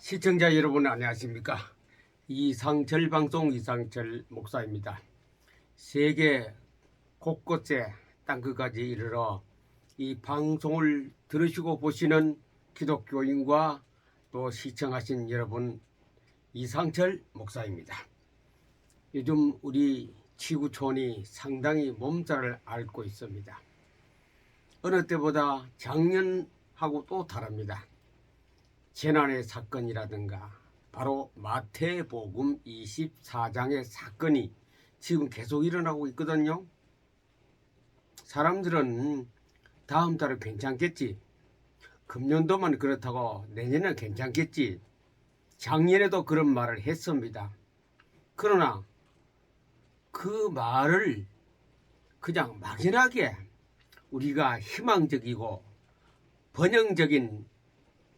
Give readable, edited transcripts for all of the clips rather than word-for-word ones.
시청자 여러분 안녕하십니까? 이상철 방송 이상철 목사입니다. 세계 곳곳에 땅끝까지 이르러 이 방송을 들으시고 보시는 기독교인과 또 시청하신 여러분, 이상철 목사입니다. 요즘 우리 지구촌이 상당히 몸살을 앓고 있습니다. 어느 때보다 작년하고 또 다릅니다. 재난의 사건이라든가 바로 마태복음 24장의 사건이 지금 계속 일어나고 있거든요. 사람들은 다음 달은 괜찮겠지, 금년도만 그렇다고 내년은 괜찮겠지, 작년에도 그런 말을 했습니다. 그러나 그 말을 그냥 막연하게 우리가 희망적이고 번영적인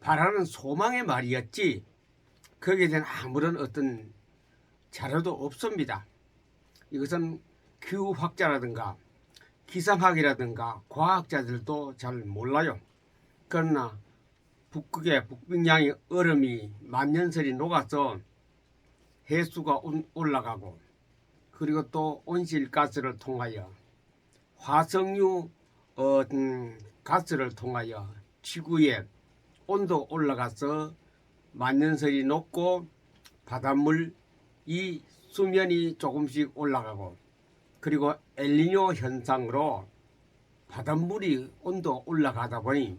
바라는 소망의 말이었지, 거기에 대한 아무런 어떤 자료도 없습니다. 이것은 기후학자라든가 기상학이라든가 과학자들도 잘 몰라요. 그러나 북극의 북冰양의 얼음이 만년설이 녹아서 해수가 올라가고, 그리고 또 온실가스를 통하여 화석유 가스를 통하여 지구의 온도 올라가서 만년설이 녹고 바닷물 이 수면이 조금씩 올라가고, 그리고 엘니뇨 현상으로 바닷물이 온도 올라가다 보니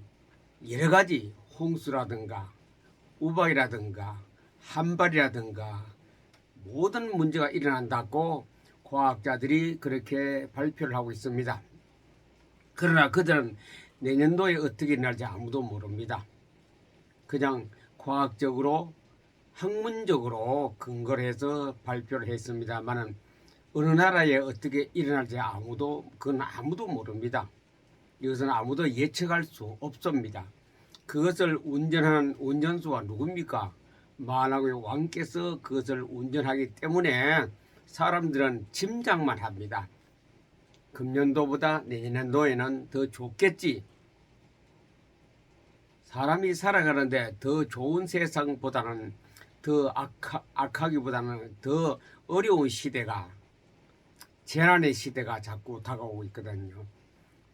여러 가지 홍수라든가 우박이라든가 한발이라든가 모든 문제가 일어난다고 과학자들이 그렇게 발표를 하고 있습니다. 그러나 그들은 내년도에 어떻게 일어날지 아무도 모릅니다. 그냥 과학적으로 학문적으로 근거를 해서 발표를 했습니다만은 어느 나라에 어떻게 일어날지 그건 아무도 모릅니다. 이것은 아무도 예측할 수 없습니다. 그것을 운전하는 운전수가 누굽니까? 만왕의 왕께서 그것을 운전하기 때문에 사람들은 짐작만 합니다. 금년도보다 내년도에는 더 좋겠지, 사람이 살아가는데 더 좋은 세상보다는 더 악하기보다는 더 어려운 시대가, 재난의 시대가 자꾸 다가오고 있거든요.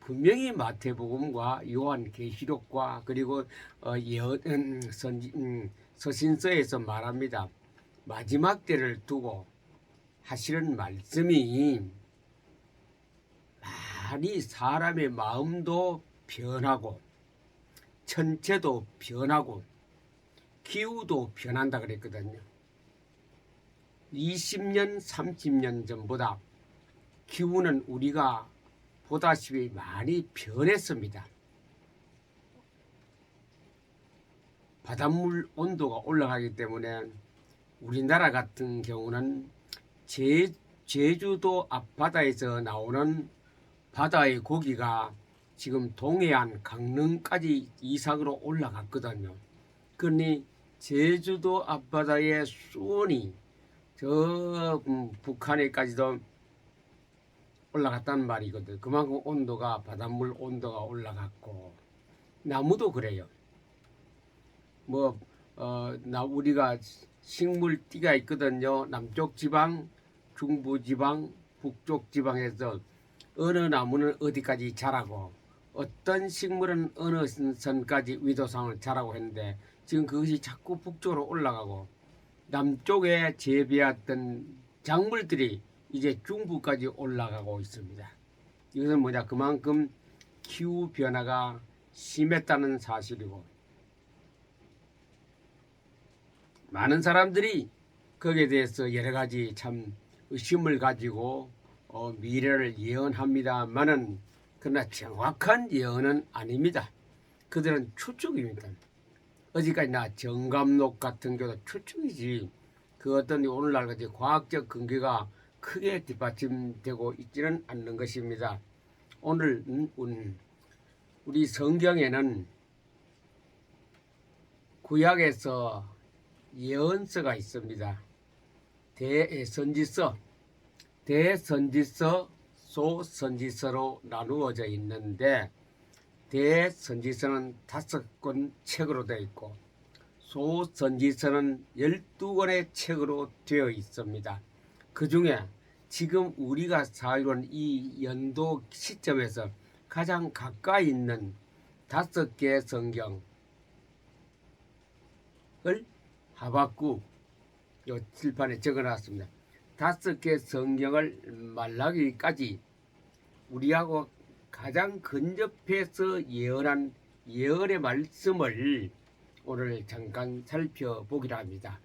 분명히 마태복음과 요한계시록과 그리고 서신서에서 말합니다. 마지막 때를 두고 하시는 말씀이 많이 사람의 마음도 변하고 천체도 변하고 기후도 변한다 그랬거든요. 20년 30년 전보다 기후는 우리가 보다시피 많이 변했습니다. 바닷물 온도가 올라가기 때문에 우리나라 같은 경우는 제주도 앞바다에서 나오는 바다의 고기가 지금 동해안 강릉까지 이상으로 올라갔거든요. 그러니 제주도 앞바다의 수온이 저 북한에까지도 올라갔다는 말이거든. 그만큼 바닷물 온도가 올라갔고, 나무도 그래요. 우리가 식물띠가 있거든요. 남쪽 지방, 중부 지방, 북쪽 지방에서 어느 나무는 어디까지 자라고 어떤 식물은 어느 선까지 위도상을 자라고 했는데, 지금 그것이 자꾸 북쪽으로 올라가고 남쪽에 재배했던 작물들이 이제 중부까지 올라가고 있습니다. 이것은 뭐냐, 그만큼 기후 변화가 심했다는 사실이고, 많은 사람들이 거기에 대해서 여러 가지 참 의심을 가지고 미래를 예언합니다만은, 그러나 정확한 예언은 아닙니다. 그들은 추측입니다. 어디까지나 정감록 같은 경우도 추측이지, 그 어떤 오늘날까지 과학적 근거가 크게 뒷받침되고 있지는 않는 것입니다. 오늘 우리 성경에는 구약에서 예언서가 있습니다. 대선지서, 소선지서로 나누어져 있는데, 대선지서는 5권 책으로 되어 있고, 소선지서는 12권의 책으로 되어 있습니다. 그 중에 지금 우리가 살고 있는 이 연도 시점에서 가장 가까이 있는 5개의 성경을 하박국 요 칠판에 적어놨습니다. 5개 성경을 말라기까지 우리하고 가장 근접해서 예언한 예언의 말씀을 오늘 잠깐 살펴보기로 합니다.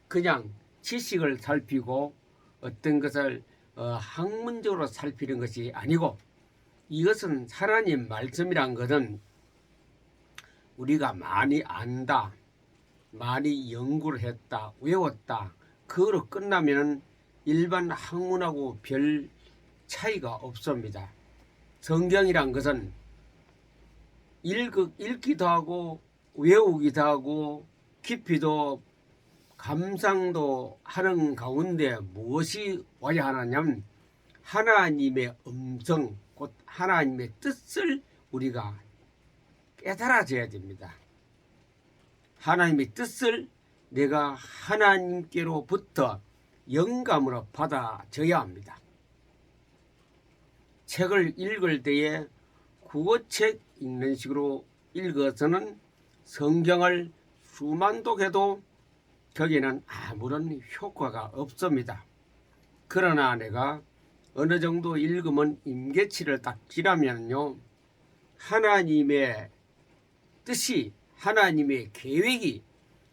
그냥 지식을 살피고 어떤 것을 학문적으로 살피는 것이 아니고, 이것은 하나님 말씀이란 것은 우리가 많이 안다, 많이 연구를 했다, 외웠다, 그거로 끝나면 일반 학문하고 별 차이가 없습니다. 성경이란 것은 읽기도 하고 외우기도 하고 깊이도 감상도 하는 가운데 무엇이 와야 하느냐면 하나님의 음성, 곧 하나님의 뜻을 우리가 깨달아져야 됩니다. 하나님의 뜻을 내가 하나님께로부터 영감으로 받아져야 합니다. 책을 읽을 때에 국어책 읽는 식으로 읽어서는 성경을 수만 독해도 거기에는 아무런 효과가 없습니다. 그러나 내가 어느 정도 읽으면 임계치를 딱 지나면요, 하나님의 뜻이, 하나님의 계획이,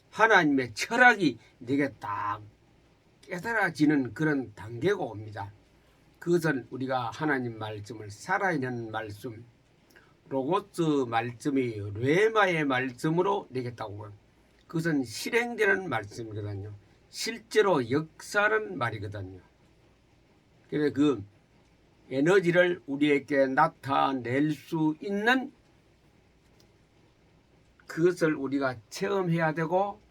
하나님의 철학이 내게 딱 깨달아지는 그런 단계가 옵니다. 그것은 우리가 하나님 말씀을 살아있는 말씀, 로고스 말씀이 레마의 말씀으로 내겠다고 하는, 그것은 실행되는 말씀이거든요. 실제로 역사하는 말이거든요. 그래서 그 에너지를 우리에게 나타낼 수 있는 그것을 우리가 체험해야 되고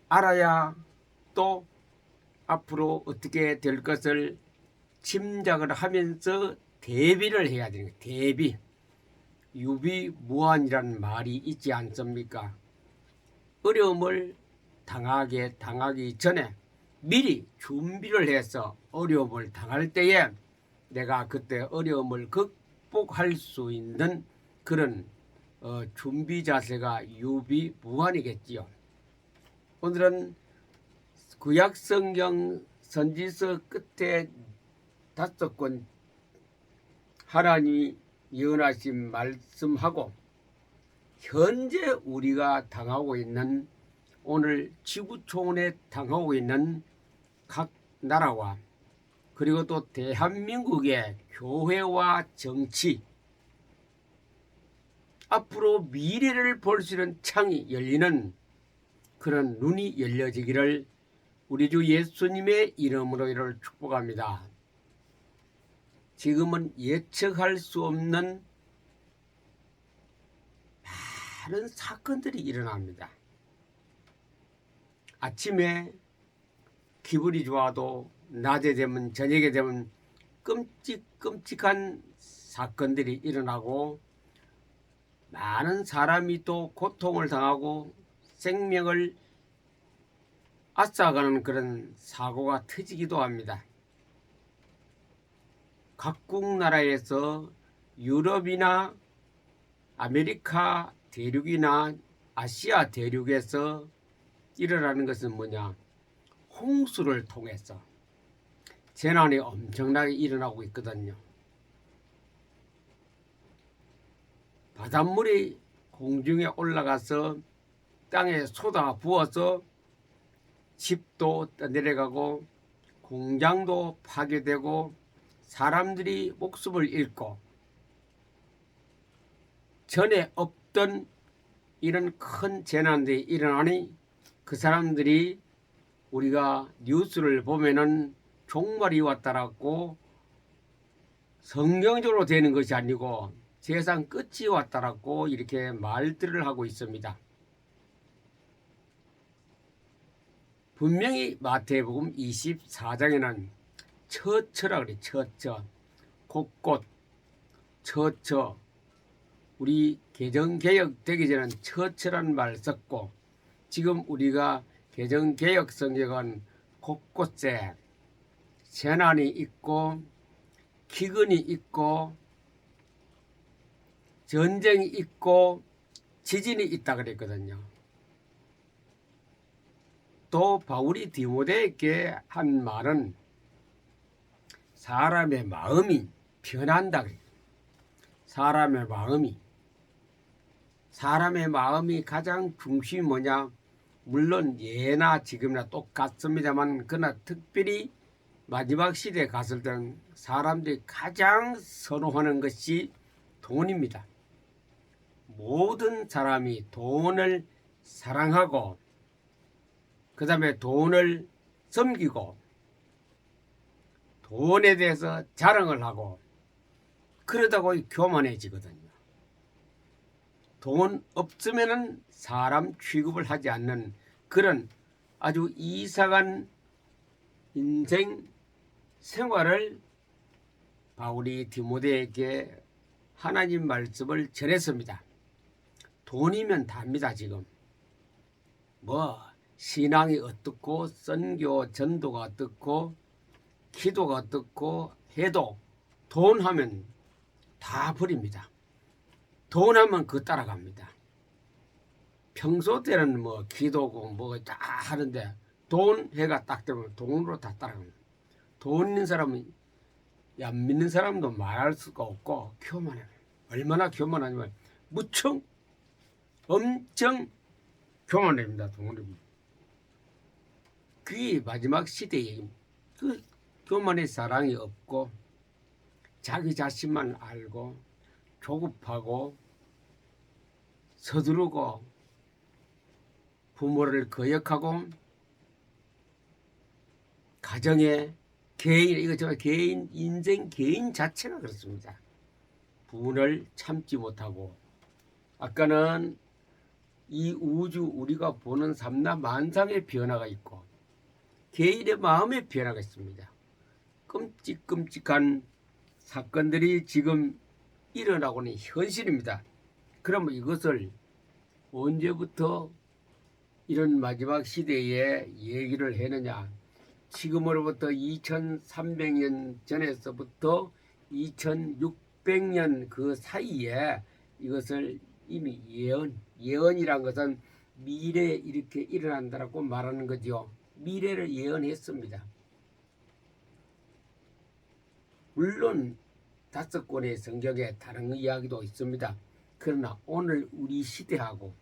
알아야 또 앞으로 어떻게 될 것을 짐작을 하면서 대비를 해야 되는 거예요. 대비. 유비무환이라는 말이 있지 않습니까? 어려움을 당하기 전에 미리 준비를 해서 어려움을 당할 때에 내가 그때 어려움을 극복할 수 있는 그런 준비 자세가 유비무환이겠지요. 오늘은 구약성경 선지서 끝에 5권 하나님이 예언하신 말씀하고 현재 우리가 당하고 있는, 오늘 지구촌에 당하고 있는 각 나라와 그리고 또 대한민국의 교회와 정치, 앞으로 미래를 볼 수 있는 창이 열리는 그런 눈이 열려지기를 우리 주 예수님의 이름으로 이를 축복합니다. 지금은 예측할 수 없는 많은 사건들이 일어납니다. 아침에 기분이 좋아도 낮에 되면, 저녁에 되면 끔찍한 사건들이 일어나고 많은 사람이 또 고통을 당하고 생명을 앗아가는 그런 사고가 터지기도 합니다. 각국 나라에서 유럽이나 아메리카 대륙이나 아시아 대륙에서 일어나는 것은 뭐냐? 홍수를 통해서 재난이 엄청나게 일어나고 있거든요. 바닷물이 공중에 올라가서 땅에 쏟아 부어서 집도 떠내려가고 공장도 파괴되고 사람들이 목숨을 잃고, 전에 없던 이런 큰 재난들이 일어나니 그 사람들이 우리가 뉴스를 보면은 종말이 왔다라고, 성경적으로 되는 것이 아니고 세상 끝이 왔다라고 이렇게 말들을 하고 있습니다. 분명히 마태복음 24장에는 처처라 그래. 처처, 곳곳 처처. 우리 개정개혁 되기 전에는 처처라는 말 썼고, 지금 우리가 개정개혁 성경은 곳곳에 재난이 있고 기근이 있고 전쟁이 있고 지진이 있다 그랬거든요. 또 바울이 디모데에게 한 말은 사람의 마음이 변한다 그래요. 사람의 마음이 가장 중심이 뭐냐? 물론 예나 지금이나 똑같습니다만 그러나 특별히 마지막 시대에 갔을 때는 사람들이 가장 선호하는 것이 돈입니다. 모든 사람이 돈을 사랑하고 그 다음에 돈을 섬기고 돈에 대해서 자랑을 하고 그러다고 교만해지거든요. 돈 없으면은 사람 취급을 하지 않는 그런 아주 이상한 인생 생활을 바울이 디모데에게 하나님 말씀을 전했습니다. 돈이면 답니다. 지금 뭐 신앙이 어떻고 선교 전도가 어떻고 기도가 어떻고 해도 돈 하면 다 버립니다. 돈 하면 그 따라갑니다. 평소 때는 뭐 기도고 뭐 다 하는데 돈 해가 딱 되면 돈으로 다 따라갑니다. 돈 있는 사람은 안 믿는 사람도 말할 수가 없고 교만해요. 얼마나 교만하냐면 무척 엄청 교만합니다. 돈을. 그게 마지막 시대에 그 교만의 사랑이 없고 자기 자신만 알고 조급하고 서두르고 부모를 거역하고 가정에 개인 이거 정말 개인 인생 개인 자체가 그렇습니다. 분을 참지 못하고 아까는 이 우주 우리가 보는 삼라 만상의 변화가 있고 개인의 마음의 변화가 있습니다. 끔찍끔찍한 사건들이 지금 일어나고 있는 현실입니다. 그러면 이것을 언제부터 이런 마지막 시대에 얘기를 했느냐? 지금으로부터 2300년 전에서부터 2600년 그 사이에 이것을 이미 예언이란 것은 미래에 이렇게 일어난다라고 말하는 거죠. 미래를 예언했습니다. 물론 5권의 성경에 다른 이야기도 있습니다. 그러나 오늘 우리 시대하고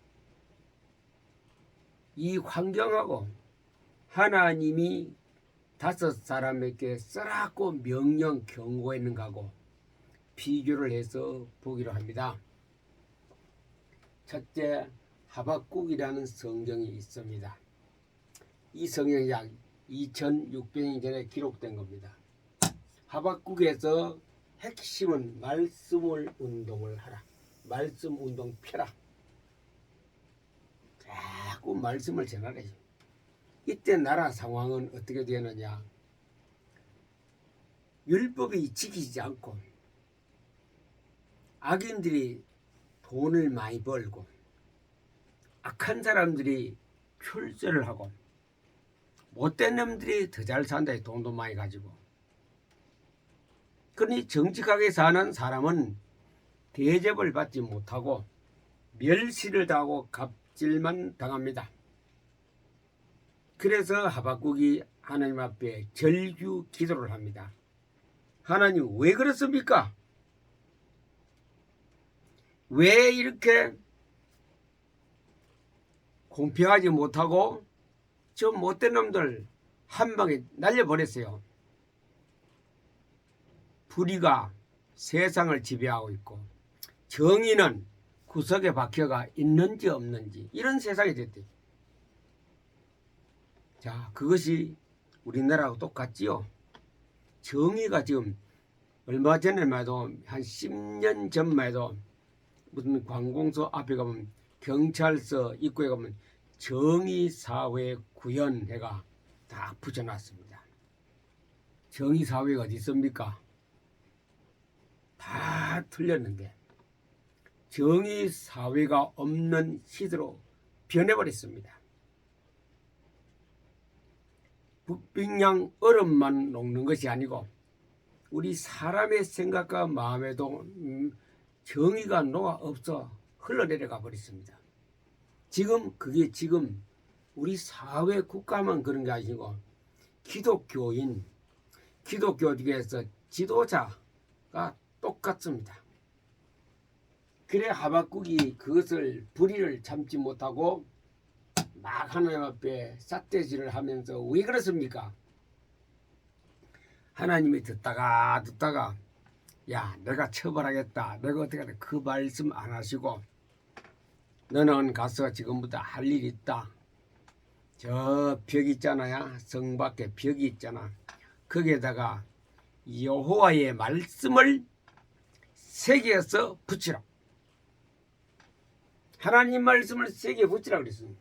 이 환경하고 하나님이 5사람에게 쓰라고 명령 경고했는 거하고 비교를 해서 보기로 합니다. 첫째, 하박국이라는 성경이 있습니다. 이 성경이 약 2600년 전에 기록된 겁니다. 하박국에서 핵심은 말씀을 운동을 하라. 말씀 운동 펴라. 자꾸 말씀을 전하래. 이때 나라 상황은 어떻게 되느냐? 율법이 지키지 않고 악인들이 돈을 많이 벌고 악한 사람들이 출세를 하고 못된 놈들이 더 잘 산다. 돈도 많이 가지고. 그러니 정직하게 사는 사람은 대접을 받지 못하고 멸시를 당하고 갑질만 당합니다. 그래서 하박국이 하나님 앞에 절규 기도를 합니다. 하나님 왜 그렇습니까? 왜 이렇게 공평하지 못하고 저 못된 놈들 한 방에 날려버렸어요. 불의가 세상을 지배하고 있고 정의는 구석에 박혀가 있는지 없는지 이런 세상이 됐대. 자, 그것이 우리나라하고 똑같지요. 정의가 지금 얼마 전에만 해도 한 10년 전만 해도 무슨 관공서 앞에 가면 경찰서 입구에 가면 정의사회 구현회가 다 붙여놨습니다. 정의사회가 어디 있습니까? 다 틀렸는데 정의사회가 없는 시대로 변해버렸습니다. 부평양 얼음만 녹는 것이 아니고 우리 사람의 생각과 마음에도 정의가 녹아 없어 흘러내려가 버렸습니다. 그게 지금 우리 사회 국가만 그런 게 아니고 기독교인, 기독교에서 지도자가 똑같습니다. 그래 하박국이 그것을 불의를 참지 못하고 막 하나님 앞에 삿대질을 하면서 왜 그렇습니까? 하나님이 듣다가 야 내가 처벌하겠다. 내가 어떻게 하냐. 그 말씀 안 하시고 너는 가서 지금부터 할 일이 있다. 저 벽 있잖아요. 성 밖에 벽이 있잖아. 거기에다가 여호와의 말씀을 새겨서 붙이라. 하나님 말씀을 새겨 붙이라 그랬습니다.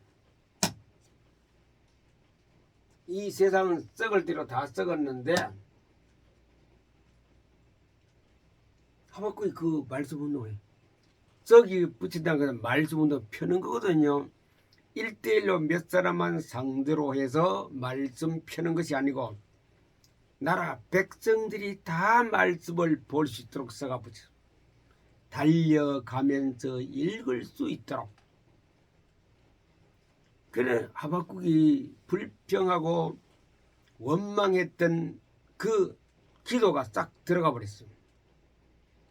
이 세상은 썩을 대로 다 썩었는데 하박국이 그 말씀 운동에 썩이 붙인다는 것은 말씀 운동 펴는 거거든요. 1대1로 몇 사람만 상대로 해서 말씀 펴는 것이 아니고 나라 백성들이 다 말씀을 볼 수 있도록 써가 붙여 달려가면서 읽을 수 있도록. 그래 하박국이 불평하고 원망했던 그 기도가 싹 들어가 버렸습니다.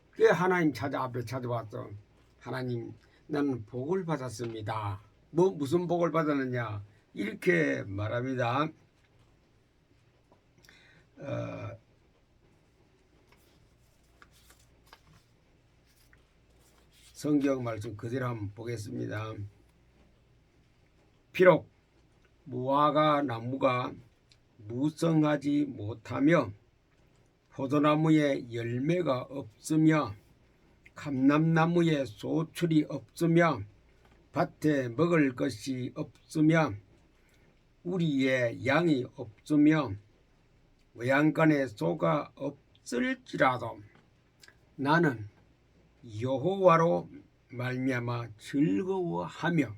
그래 하나님 앞에 찾아와서 하나님 나는 복을 받았습니다. 무슨 복을 받았느냐 이렇게 말합니다. 성경 말씀 그대로 한번 보겠습니다. 비록 무화과 나무가 무성하지 못하며 포도나무에 열매가 없으며 감람나무에 소출이 없으며 밭에 먹을 것이 없으며 우리의 양이 없으며 외양간에 소가 없을지라도 나는 여호와로 말미암아 즐거워하며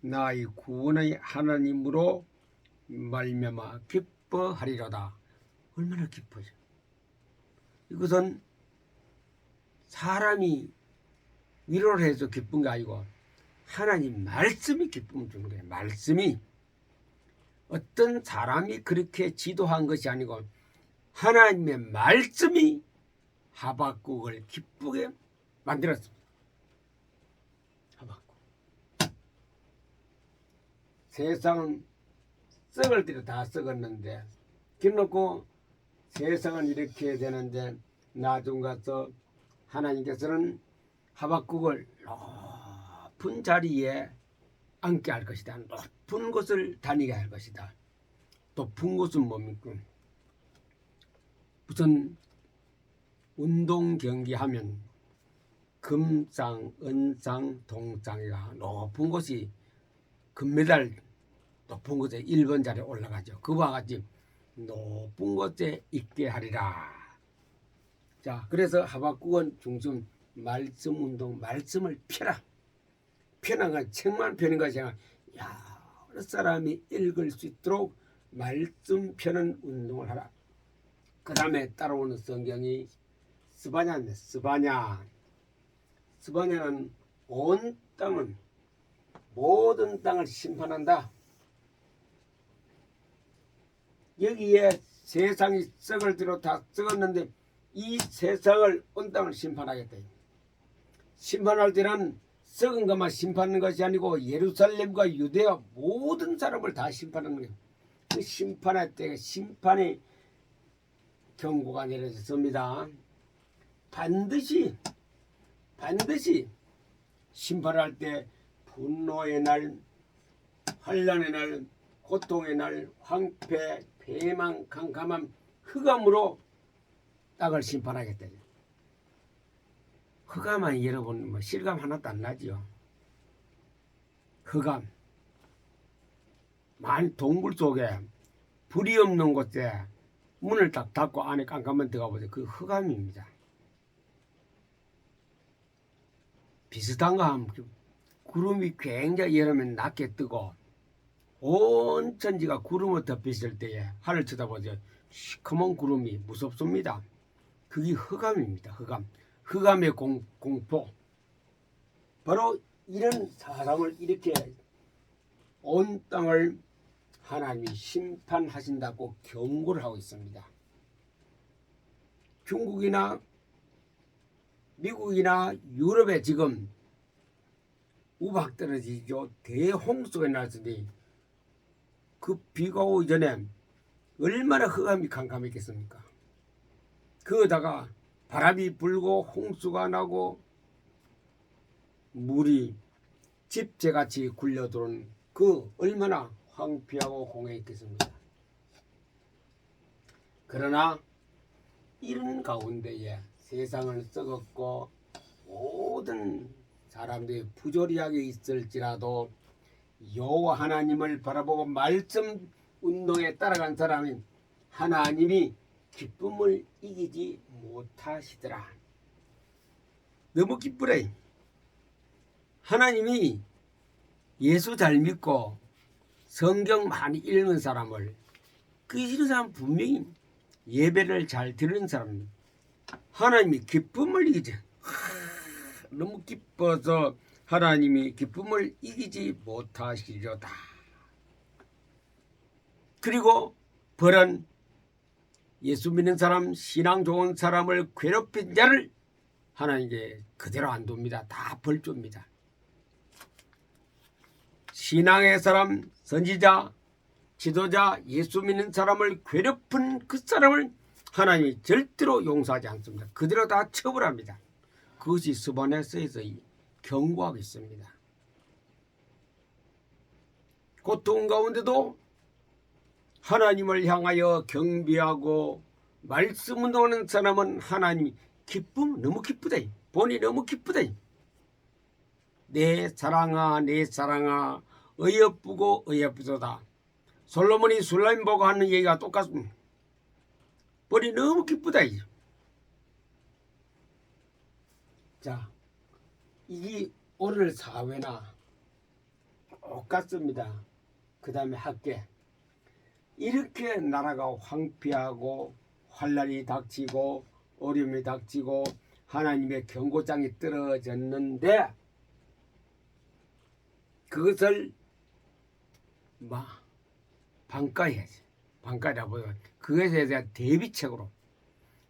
나의 구원의 하나님으로 말미암아 기뻐하리로다. 얼마나 기뻐져. 이것은 사람이 위로를 해서 기쁜 게 아니고 하나님 말씀이 기쁨을 주는 거예요. 말씀이 어떤 사람이 그렇게 지도한 것이 아니고 하나님의 말씀이 하박국을 기쁘게 만들었습니다. 하박국. 세상은 썩을 대로 다 썩었는데 그래놓고 세상은 이렇게 되는데 나중 가서 하나님께서는 하박국을 높은 자리에 앉게 할 것이다. 높은 곳을 다니게 할 것이다. 높은 곳은 뭡니까? 무슨 운동 경기 하면 금상, 은상, 동상이가 높은 곳이 금메달 높은 곳에 1번 자리에 올라가죠. 그와 같이 높은 곳에 있게 하리라. 자, 그래서 하박국은 중심 말씀 운동, 말씀을 펴라. 펴는 건 책만 펴는 것이 아니라 여러 사람이 읽을 수 있도록 말씀 펴는 운동을 하라. 그 다음에 따라오는 성경이 스바냐인데 스바냐는 온 땅은 모든 땅을 심판한다. 여기에 세상이 썩을 대로 다 썩었는데 이 세상을 온 땅을 심판하겠다. 심판할 때는 썩은 것만 심판하는 것이 아니고 예루살렘과 유대와 모든 사람을 다 심판하는 거예요. 그 심판할 때 심판의 경고가 내려졌습니다. 반드시 심판할 때 분노의 날, 환난의 날, 고통의 날, 황폐, 배망, 캄캄함, 흑암으로 땅을 심판하겠다. 흑암은 여러분 실감 하나도 안 나죠. 흑암. 만 동굴 속에 불이 없는 곳에 문을 딱 닫고 안에 깜깜한 들어가 보세요. 그 흑암입니다. 비슷한 거 하면 구름이 굉장히 여름엔 낮게 뜨고 온 천지가 구름을 덮였을 때에 하늘 쳐다보죠. 시커먼 구름이 무섭습니다. 그게 흑암입니다. 흑암. 흑암의 공포. 바로 이런 사람을 이렇게 온 땅을 하나님이 심판하신다고 경고를 하고 있습니다. 중국이나 미국이나 유럽에 지금 우박 떨어지죠. 대홍수가 났으니 그 비가 오기 전에 얼마나 흑암이 캄캄했겠습니까? 그러다가 바람이 불고 홍수가 나고 물이 집재같이 굴려들어온 그 얼마나 황폐하고 공허했겠습니까? 그러나 이런 가운데에 세상을 썩었고 모든 사람들이 부조리하게 있을지라도 여호와 하나님을 바라보고 말씀 운동에 따라간 사람은 하나님이 기쁨을 이기지 못하시더라. 너무 기쁘래. 하나님이 예수 잘 믿고 성경 많이 읽는 사람을 이런 사람 분명히 예배를 잘 드리는 사람 하나님이 기쁨을 이기지 너무 기뻐서 하나님이 기쁨을 이기지 못하시려다. 그리고 벌은 예수 믿는 사람 신앙 좋은 사람을 괴롭힌 자를 하나님께 그대로 안 둡니다. 다 벌 줍니다. 신앙의 사람 선지자 지도자 예수 믿는 사람을 괴롭힌 그 사람을 하나님이 절대로 용서하지 않습니다. 그대로 다 처벌합니다. 그것이 스바냐서에서 경고하고 있습니다. 고통 가운데도 하나님을 향하여 경배하고 말씀 운동하는 사람은 하나님이 기쁨 너무 기쁘다. 본이 너무 기쁘다. 내 사랑아 내 사랑아 어여쁘고 어여쁘도다. 솔로몬이 술라임 보고 하는 얘기가 똑같습니다. 본이 너무 기쁘다. 자, 이게 오늘 사회나 똑같습니다. 그 다음에 학계. 이렇게 나라가 황폐하고 환란이 닥치고 어려움이 닥치고 하나님의 경고장이 떨어졌는데 그것을 반가해야지. 반가라고 그것에 대한 대비책으로.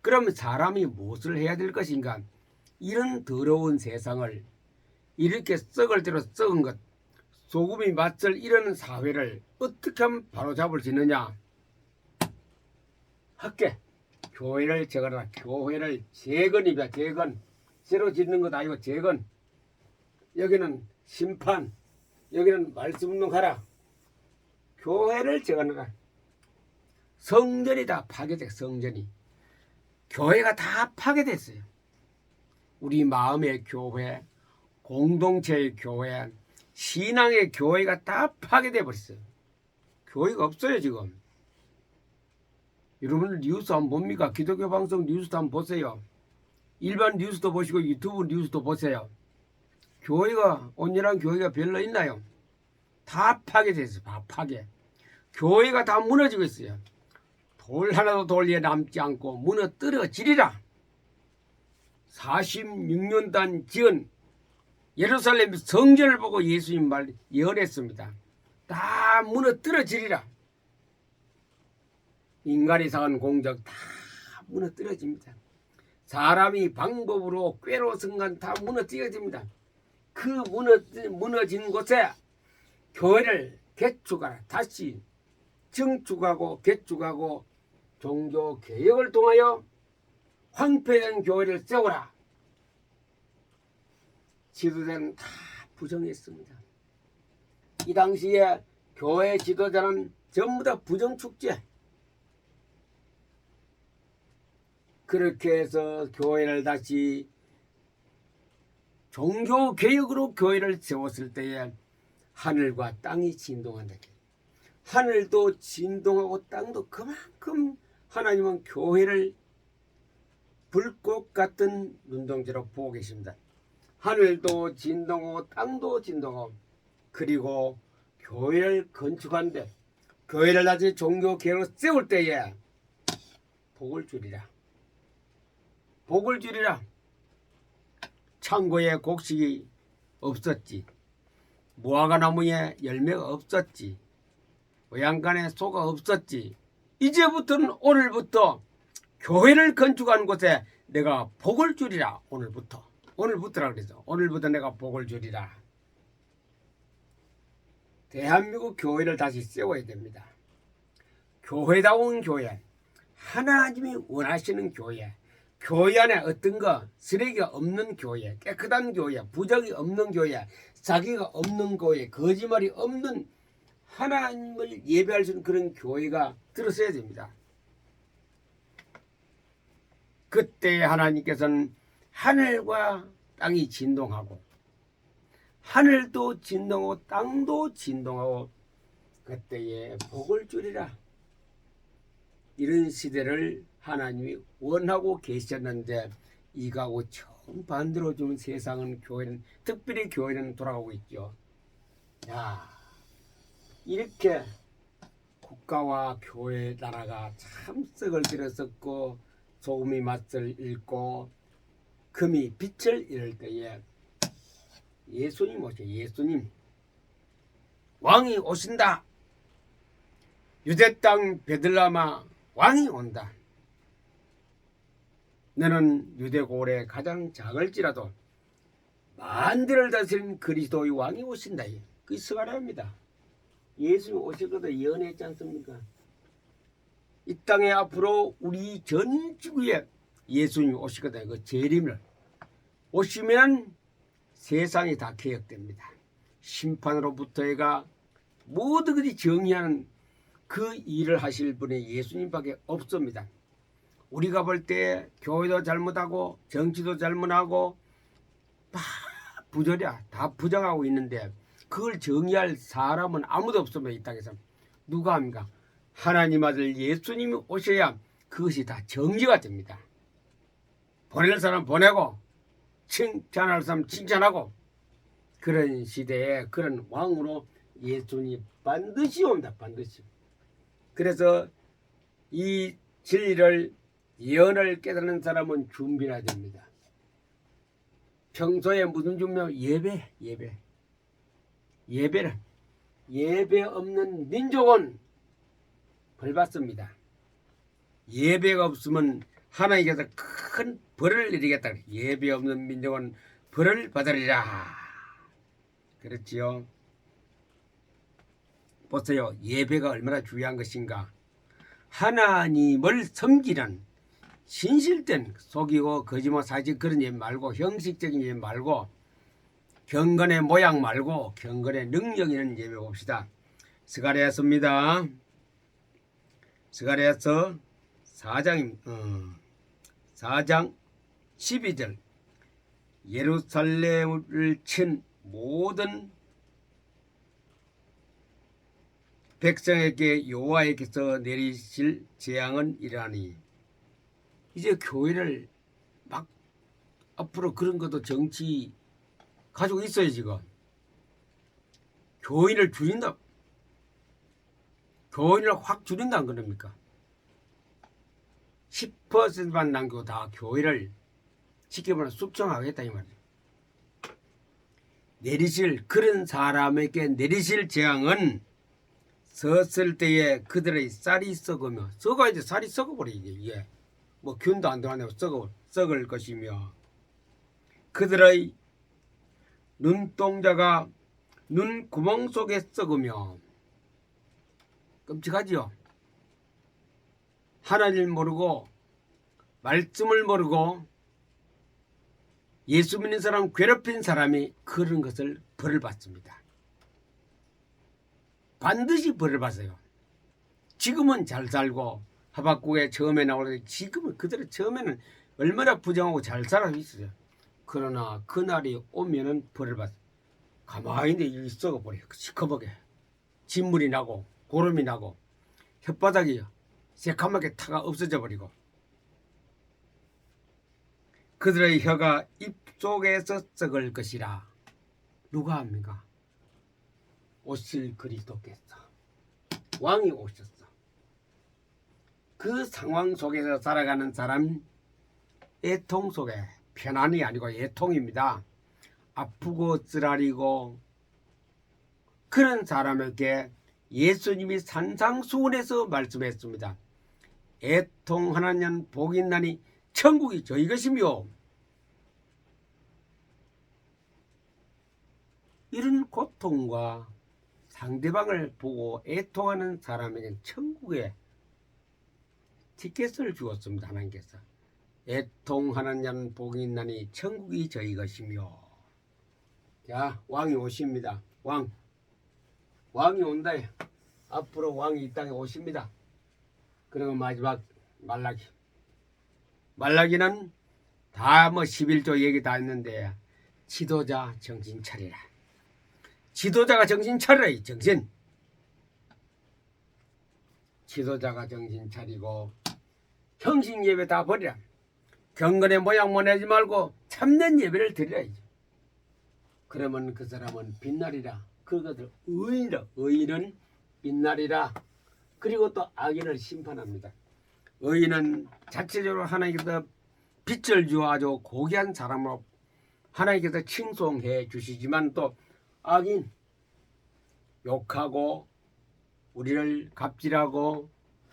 그러면 사람이 무엇을 해야 될 것인가? 이런 더러운 세상을 이렇게 썩을 대로 썩은 것 소금이 맛을 이러는 사회를 어떻게 하면 바로잡을 수 있느냐? 학계 교회를 재건하라. 교회를 재건입니다. 재건. 새로 짓는 것 아니고 재건. 여기는 심판. 여기는 말씀 운동하라. 교회를 재건하라. 성전이 다 파괴돼. 성전이. 교회가 다 파괴됐어요. 우리 마음의 교회, 공동체의 교회, 신앙의 교회가 다 파괴돼 버렸어요. 교회가 없어요 지금. 여러분 뉴스 한번 봅니까? 기독교 방송 뉴스도 한번 보세요. 일반 뉴스도 보시고 유튜브 뉴스도 보세요. 교회가 온전한 교회가 별로 있나요? 다 파괴됐어요. 다 파괴. 교회가 다 무너지고 있어요. 돌 하나도 돌 위에 남지 않고 무너뜨려지리라. 46년단 지은 예루살렘 성전을 보고 예수님 말 예언했습니다. 다 무너뜨려지리라. 인간이 쌓은 공적 다 무너뜨려집니다. 사람이 방법으로 꾀로 순간 다 무너뜨려집니다. 그 무너진 곳에 교회를 개축하라. 다시 증축하고 개축하고 종교 개혁을 통하여 황폐된 교회를 세우라. 지도자는 다 부정했습니다. 이 당시에 교회 지도자는 전부 다 부정축제. 그렇게 해서 교회를 다시 종교개혁으로 교회를 세웠을 때에 하늘과 땅이 진동한다. 하늘도 진동하고 땅도 그만큼 하나님은 교회를 불꽃 같은 눈동자로 보고 계십니다. 하늘도 진동하고 땅도 진동하고 그리고 교회를 건축하는데 교회를 다시 종교개혁으로 세울 때에 복을 주리라. 복을 주리라. 창고에 곡식이 없었지. 무화과나무에 열매가 없었지. 외양간에 소가 없었지. 이제부터는 오늘부터 교회를 건축하는 곳에 내가 복을 주리라. 오늘부터라 그래서 오늘부터 내가 복을 주리라. 대한민국 교회를 다시 세워야 됩니다. 교회다운 교회, 하나님이 원하시는 교회, 교회 안에 어떤 거 쓰레기가 없는 교회, 깨끗한 교회, 부정이 없는 교회, 사기가 없는 교회, 거짓말이 없는 하나님을 예배할 수 있는 그런 교회가 들어서야 됩니다. 그때 하나님께서는 하늘과 땅이 진동하고 하늘도 진동하고 땅도 진동하고 그때에 복을 주리라. 이런 시대를 하나님이 원하고 계셨는데 이거하고 정반대로 좀 세상은 교회는 특별히 교회는 돌아가고 있죠. 야, 이렇게 국가와 교회 나라가 참 썩을 들였었고 소금이 맛을 잃고 금이 빛을 잃을 때에 예수님 오셔. 예수님 왕이 오신다. 유대 땅 베들레헴아 왕이 온다. 너는 유대 고을에 가장 작을지라도 만대를 다스린 그리스도의 왕이 오신다. 그게 스가랴입니다. 예수님 오시거든 예언했지 않습니까? 이 땅에 앞으로 우리 전 지구에 예수님이 오시거든. 그 재림을 오시면 세상이 다 개혁됩니다. 심판으로부터 해가 모든 것이 정의하는 그 일을 하실 분이 예수님밖에 없습니다. 우리가 볼 때 교회도 잘못하고 정치도 잘못하고 다 부조리야. 다 부정하고 있는데 그걸 정의할 사람은 아무도 없습니다. 이 땅에서. 누가 합니까? 하나님 아들 예수님이 오셔야 그것이 다 정리가 됩니다. 보낼 사람 보내고 칭찬할 사람 칭찬하고 그런 시대에 그런 왕으로 예수님이 반드시 옵니다. 반드시. 그래서 이 진리를 예언을 깨닫는 사람은 준비해야 됩니다. 평소에 무슨 준비하면 예배를 예배 없는 민족은 벌 받습니다. 예배가 없으면 하나님께서 큰 벌을 내리겠다. 예배 없는 민족은 벌을 받으리라. 그렇지요. 보세요. 예배가 얼마나 중요한 것인가. 하나님을 섬기는 신실된 속이고 거짓말 사실 그런 예 말고 형식적인 예 말고 경건의 모양 말고 경건의 능력 있는 예배 봅시다. 스가랴서입니다. 스가랴서 4장 12절 예루살렘을 친 모든 백성에게 여호와께서 내리실 재앙은 이러하니. 이제 교회를 막 앞으로 그런 것도 정치 가지고 있어요. 지금 교인을 줄인다. 교인을 확 줄인다는 겁니까? 10%만 남기고 다 교회를 지켜보는 숙청하겠다 이 말이에요. 내리실 그런 사람에게 내리실 재앙은 섰을 때에 그들의 쌀이 썩으며 썩어야 이제 쌀이 썩어버리게 이게 뭐 균도 안 들어가네요. 썩을 것이며 그들의 눈동자가 눈 구멍 속에 썩으며 끔찍하지요. 하나님을 모르고 말씀을 모르고 예수 믿는 사람 괴롭힌 사람이 그런 것을 벌을 받습니다. 반드시 벌을 받아요. 지금은 잘 살고 하박국에 처음에 나오는데 지금은 그들은 처음에는 얼마나 부정하고 잘 살아서 있어요. 그러나 그날이 오면은 벌을 받아. 가만히 있는데 일이 썩어버려요. 시커멓게 진물이 나고 고름이 나고 혓바닥이 새카맣게 타가 없어져 버리고 그들의 혀가 입 속에서 썩을 것이라. 누가 합니까? 오실 그리스도께서 왕이 오셨어. 그 상황 속에서 살아가는 사람, 애통 속에, 편안이 아니고 애통입니다. 아프고 쓰라리고 그런 사람에게 예수님이 산상수훈에서 말씀했습니다. 애통하는 복이 있나니 천국이 저희 것이며, 이런 고통과 상대방을 보고 애통하는 사람에게는 천국에 티켓을 주었습니다. 하나님께서 애통하는 자는 복이 있나니 천국이 저희 것이며. 자, 왕이 오십니다. 왕이 온다. 앞으로 왕이 이 땅에 오십니다. 그리고 마지막 말라기는 다 11조 얘기 다 했는데, 지도자 정신 차리라. 지도자가 정신 차리라. 지도자가 정신 차리고 형식 예배 다 버리라. 경건의 모양 보내지 말고 참된 예배를 드리라. 그러면 그 사람은 빛나리라. 그것을 의인은 빛나리라. 그리고 또 악인을 심판합니다. 의인은 자체적으로 하나님께서 빛을 주어 아주 고귀한 사람으로 하나님께서 칭송해 주시지만, 또 악인, 욕하고 우리를 갑질하고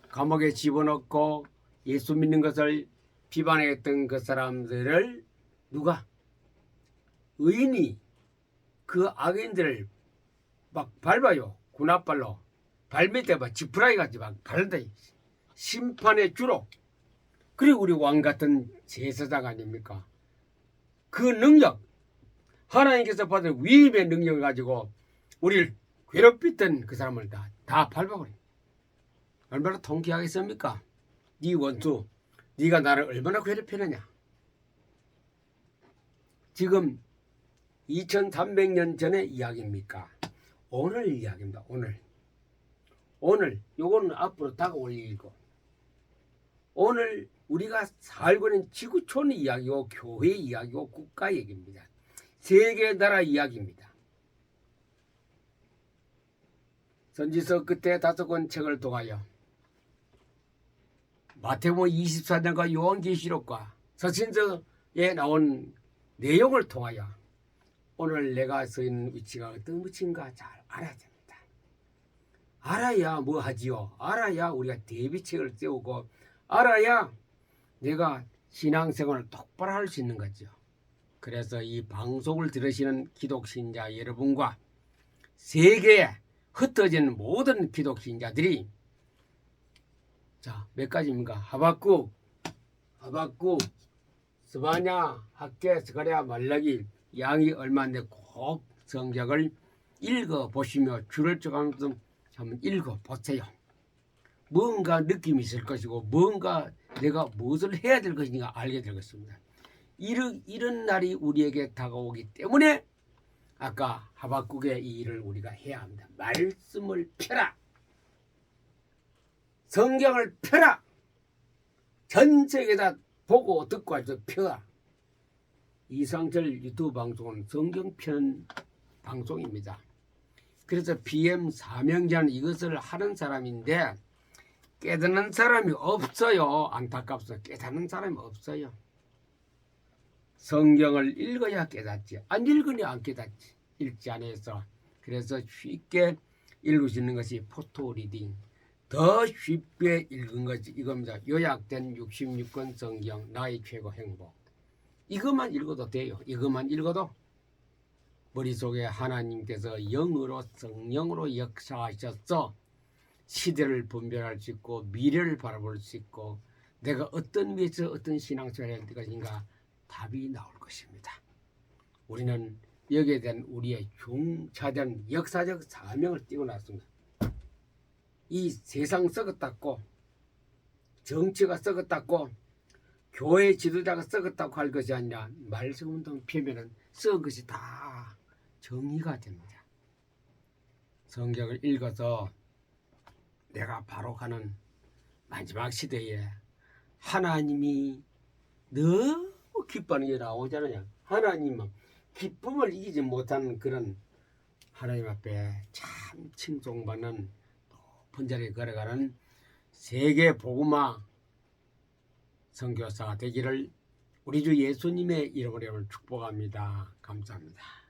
감옥에 집어넣고 예수 믿는 것을 비판했던 그 사람들을 누가? 의인이 그 악인들을 막 밟아요. 군합발로 발밑에 막 지푸라기 같이 막 밟다. 심판의 주로. 그리고 우리 왕 같은 제사장 아닙니까? 그 능력, 하나님께서 받은 위임의 능력을 가지고 우리를 괴롭혔던 그 사람을 다 밟아버려. 얼마나 통쾌하겠습니까? 네 원수, 네가 나를 얼마나 괴롭히느냐. 지금 2300년 전의 이야기입니까? 오늘 이야기입니다. 오늘 요거는 앞으로 다가올 일이고, 오늘 우리가 살고 있는 지구촌 이야기고 교회 이야기고 국가 얘기입니다. 세계 나라 이야기입니다. 선지서 끝에 5권 책을 통하여 마태복음 24장과 요한계시록과 서신서에 나온 내용을 통하여 오늘 내가 서 있는 위치가 어떤 위치인가 잘 알아야 됩니다. 알아야 뭐 하지요? 알아야 우리가 대비책을 세우고, 알아야 내가 신앙생활을 똑바로 할 수 있는 거죠. 그래서 이 방송을 들으시는 기독신자 여러분과 세계에 흩어진 모든 기독신자들이, 자, 몇 가지입니까? 하박국, 스바냐, 학개, 스가랴, 말라기, 양이 얼마인데 꼭 성경을 읽어보시며 줄을 쪼가면서 한번 읽어보세요. 뭔가 느낌이 있을 것이고, 뭔가 내가 무엇을 해야 될 것인가 알게 될 것입니다. 이런 날이 우리에게 다가오기 때문에 아까 하박국의 이 일을 우리가 해야 합니다. 말씀을 펴라. 성경을 펴라. 전 세계다 보고 듣고 해서 펴라. 이상철 유튜브 방송은 성경 펴는 방송입니다. 그래서 PM 사명자는 이것을 하는 사람인데 깨닫는 사람이 없어요. 안타깝습니다. 깨닫는 사람이 없어요. 성경을 읽어야 깨닫지, 안 읽으니 안 깨닫지. 읽지 않아서. 그래서 쉽게 읽을 수 있는 것이 포토 리딩, 더 쉽게 읽은 것이 이겁니다. 요약된 66권 성경, 나의 최고 행복. 이것만 읽어도 돼요. 이것만 읽어도 머릿속에 하나님께서 영으로, 성령으로 역사하셔서 시대를 분별할 수 있고 미래를 바라볼 수 있고 내가 어떤 위에서 어떤 신앙생활을 해야 될 것인가 답이 나올 것입니다. 우리는 여기에 대한 우리의 중차대한 역사적 사명을 띄고 놨습니다. 이 세상 썩었다고, 정치가 썩었다고, 교회 지도자가 썩었다고 할 것이 아니라 말씀운동 펴면은 썩은 것이 다 정리가 됩니다. 성경을 읽어서 내가 바로 가는 마지막 시대에 하나님이 너무 기뻐하는 게 나오잖아요. 하나님은 기쁨을 이기지 못하는 그런 하나님 앞에 참 참 칭송받는 높은 자리에 걸어가는 세계 복음화 선교사가 되기를 우리 주 예수님의 이름으로 축복합니다. 감사합니다.